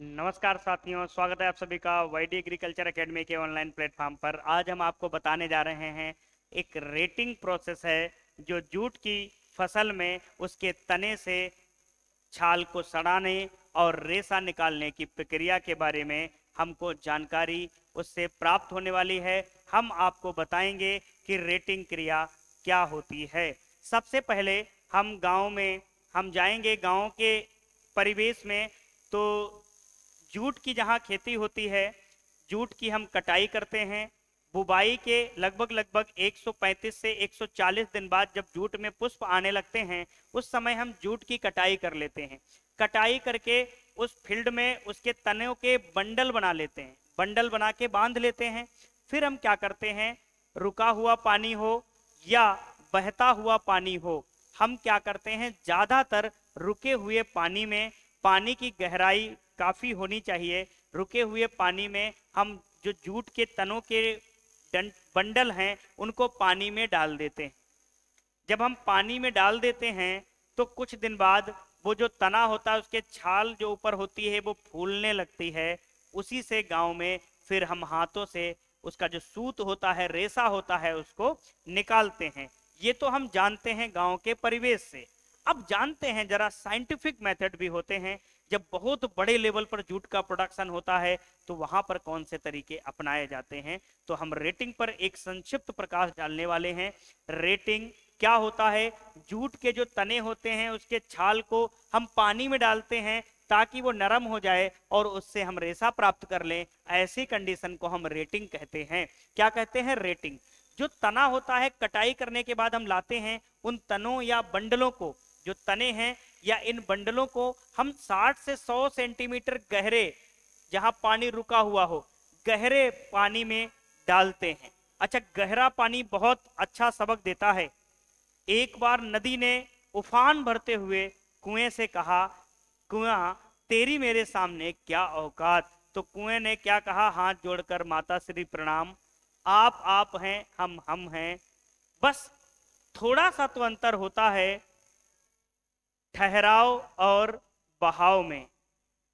नमस्कार साथियों, स्वागत है आप सभी का वाईडी एग्रीकल्चर एकेडमी के ऑनलाइन प्लेटफॉर्म पर। आज हम आपको बताने जा रहे हैं एक रेटिंग प्रोसेस है जो जूट की फसल में उसके तने से छाल को सड़ाने और रेशा निकालने की प्रक्रिया के बारे में हमको जानकारी उससे प्राप्त होने वाली है। हम आपको बताएंगे कि रेटिंग क्रिया क्या होती है। सबसे पहले हम जाएंगे गांव के परिवेश में। तो जूट की जहाँ खेती होती है, जूट की हम कटाई करते हैं। बुवाई के लगभग 135 से 140 दिन बाद जब जूट में पुष्प आने लगते हैं, उस समय हम जूट की कटाई कर लेते हैं। कटाई करके उस फील्ड में उसके तनों के बंडल बना लेते हैं, बंडल बना के बांध लेते हैं। फिर हम क्या करते हैं, रुका हुआ पानी हो या बहता हुआ पानी हो, हम क्या करते हैं, ज्यादातर रुके हुए पानी में, पानी की गहराई काफी होनी चाहिए, रुके हुए पानी में हम जो जूट के तनों के बंडल हैं उनको पानी में डाल देते हैं। जब हम पानी में डाल देते हैं तो कुछ दिन बाद वो जो तना होता है उसके छाल जो ऊपर होती है वो फूलने लगती है। उसी से गांव में फिर हम हाथों से उसका जो सूत होता है, रेशा होता है, उसको निकालते हैं। ये तो हम जानते हैं गांव के परिवेश से। अब जानते हैं जरा साइंटिफिक मेथड भी होते हैं। जब बहुत बड़े लेवल पर जूट का प्रोडक्शन होता है तो वहां पर कौन से तरीके अपनाए जाते हैं, तो हम रेटिंग पर एक संक्षिप्त प्रकाश डालने वाले हैं। रेटिंग क्या होता है, जूट के जो तने होते हैं उसके छाल को हम पानी में डालते हैं ताकि वो नरम हो जाए और उससे हम रेशा प्राप्त कर लें। ऐसी कंडीशन को हम रेटिंग कहते हैं। क्या कहते हैं, रेटिंग। जो तना होता है, कटाई करने के बाद हम लाते हैं उन तनों या बंडलों को, जो तने हैं या इन बंडलों को हम 60 से 100 सेंटीमीटर गहरे, जहां पानी रुका हुआ हो, गहरे पानी में डालते हैं। अच्छा, गहरा पानी बहुत अच्छा सबक देता है। एक बार नदी ने उफान भरते हुए कुएं से कहा, कुआं तेरी मेरे सामने क्या औकात। तो कुएं ने क्या कहा, हाथ जोड़कर माता श्री प्रणाम, आप हैं, हम हैं। बस थोड़ा सा तो अंतर होता है ठहराव और बहाव में।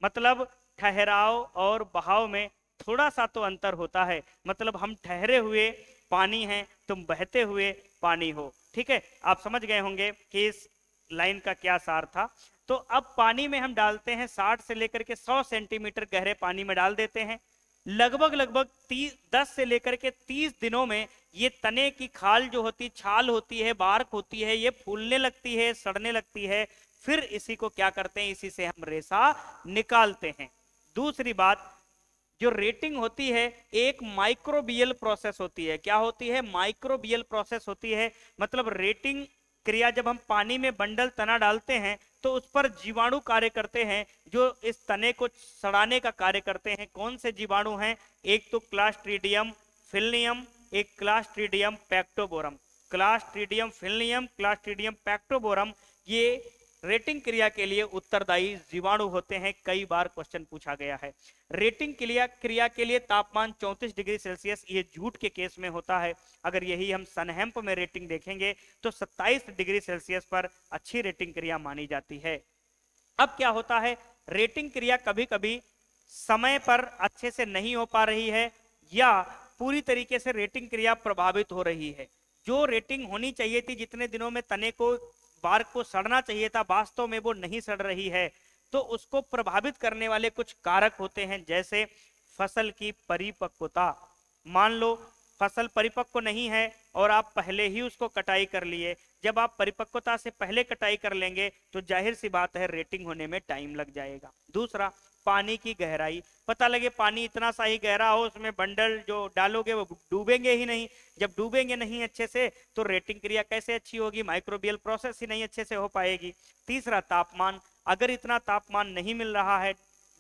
मतलब ठहराव और बहाव में थोड़ा सा तो अंतर होता है। मतलब हम ठहरे हुए पानी हैं, तुम बहते हुए पानी हो। ठीक है, आप समझ गए होंगे कि इस लाइन का क्या सार था। तो अब पानी में हम डालते हैं, 60 से लेकर के 100 सेंटीमीटर गहरे पानी में डाल देते हैं। लगभग 10 से लेकर के 30 दिनों में ये तने की खाल जो होती, छाल होती है, बार्क होती है, ये फूलने लगती है, सड़ने लगती है। फिर इसी को क्या करते हैं, इसी से हम रेशा निकालते हैं। दूसरी बात, जो रेटिंग होती है एक माइक्रोबियल प्रोसेस होती है। क्या होती है, माइक्रोबियल प्रोसेस होती है। मतलब रेटिंग क्रिया, जब हम पानी में बंडल तना डालते हैं तो उस पर जीवाणु कार्य करते हैं जो इस तने को सड़ाने का कार्य करते हैं। कौन से जीवाणु हैं, एक तो क्लास्ट्रीडियम फिलनियम, एक क्लास्ट्रीडियम पैक्टोबोरम। क्लास्ट्रीडियम फिलनियम, क्लास्ट्रीडियम पैक्टोबोरम, ये रेटिंग क्रिया के लिए उत्तरदायी जीवाणु होते हैं। कई बार क्वेश्चन पूछा गया है। रेटिंग क्रिया के लिए तापमान 34 डिग्री सेल्सियस ये जूट के केस में होता है। अगर यही हम सनहेम्प में रेटिंग देखेंगे तो 27 डिग्री सेल्सियस पर अच्छी रेटिंग क्रिया मानी जाती है। अब क्या होता है, रेटिंग क्रिया कभी कभी समय पर अच्छे से नहीं हो पा रही है या पूरी तरीके से रेटिंग क्रिया प्रभावित हो रही है। जो रेटिंग होनी चाहिए थी, जितने दिनों में तने को, बार्क को सड़ना चाहिए था, वास्तव में वो नहीं सड़ रही है। तो उसको प्रभावित करने वाले कुछ कारक होते हैं, जैसे फसल की परिपक्वता। मान लो फसल परिपक्व नहीं है और आप पहले ही उसको कटाई कर लिए। जब आप परिपक्वता से पहले कटाई कर लेंगे तो जाहिर सी बात है रेटिंग होने में टाइम लग जाएगा। दूसरा, पानी की गहराई। पता लगे पानी इतना सा ही गहरा हो, उसमें बंडल जो डालोगे वो डूबेंगे ही नहीं। जब डूबेंगे नहीं अच्छे से तो रेटिंग क्रिया कैसे अच्छी होगी, माइक्रोबियल प्रोसेस ही नहीं अच्छे से हो पाएगी। तीसरा, तापमान। अगर इतना तापमान नहीं मिल रहा है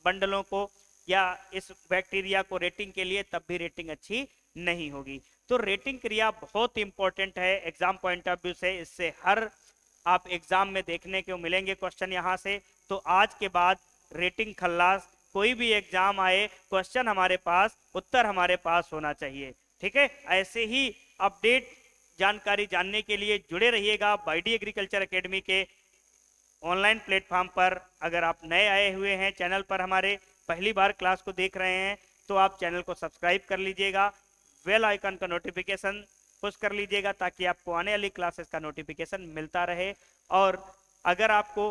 बंडलों को या इस बैक्टीरिया को रेटिंग के लिए, तब भी रेटिंग अच्छी नहीं होगी। तो रेटिंग क्रिया बहुत इंपॉर्टेंट है एग्जाम पॉइंट ऑफ व्यू से। इससे हर आप एग्जाम में देखने को मिलेंगे क्वेश्चन यहाँ से। तो आज के बाद रेटिंग खल्लास, कोई भी एग्जाम आए, क्वेश्चन हमारे पास, उत्तर हमारे पास होना चाहिए। ठीक है, ऐसे ही अपडेट जानकारी जानने के लिए जुड़े रहिएगा वाईडी एग्रीकल्चर एकेडमी के ऑनलाइन प्लेटफॉर्म पर। अगर आप नए आए हुए हैं चैनल पर हमारे, पहली बार क्लास को देख रहे हैं तो आप चैनल को सब्सक्राइब कर लीजिएगा, बेल आइकन का नोटिफिकेशन पुश कर लीजिएगा ताकि आपको आने वाली क्लासेस का नोटिफिकेशन मिलता रहे। और अगर आपको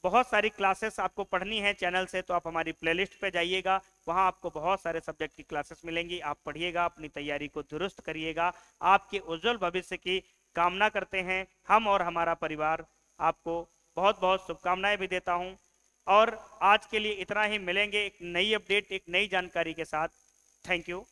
बहुत सारी क्लासेस आपको पढ़नी है चैनल से तो आप हमारी प्लेलिस्ट पे जाइएगा, वहां आपको बहुत सारे सब्जेक्ट की क्लासेस मिलेंगी। आप पढ़िएगा, अपनी तैयारी को दुरुस्त करिएगा। आपके उज्जवल भविष्य की कामना करते हैं हम और हमारा परिवार। आपको बहुत बहुत शुभकामनाएं भी देता हूं और आज के लिए इतना ही। मिलेंगे एक नई अपडेट, एक नई जानकारी के साथ। Thank you.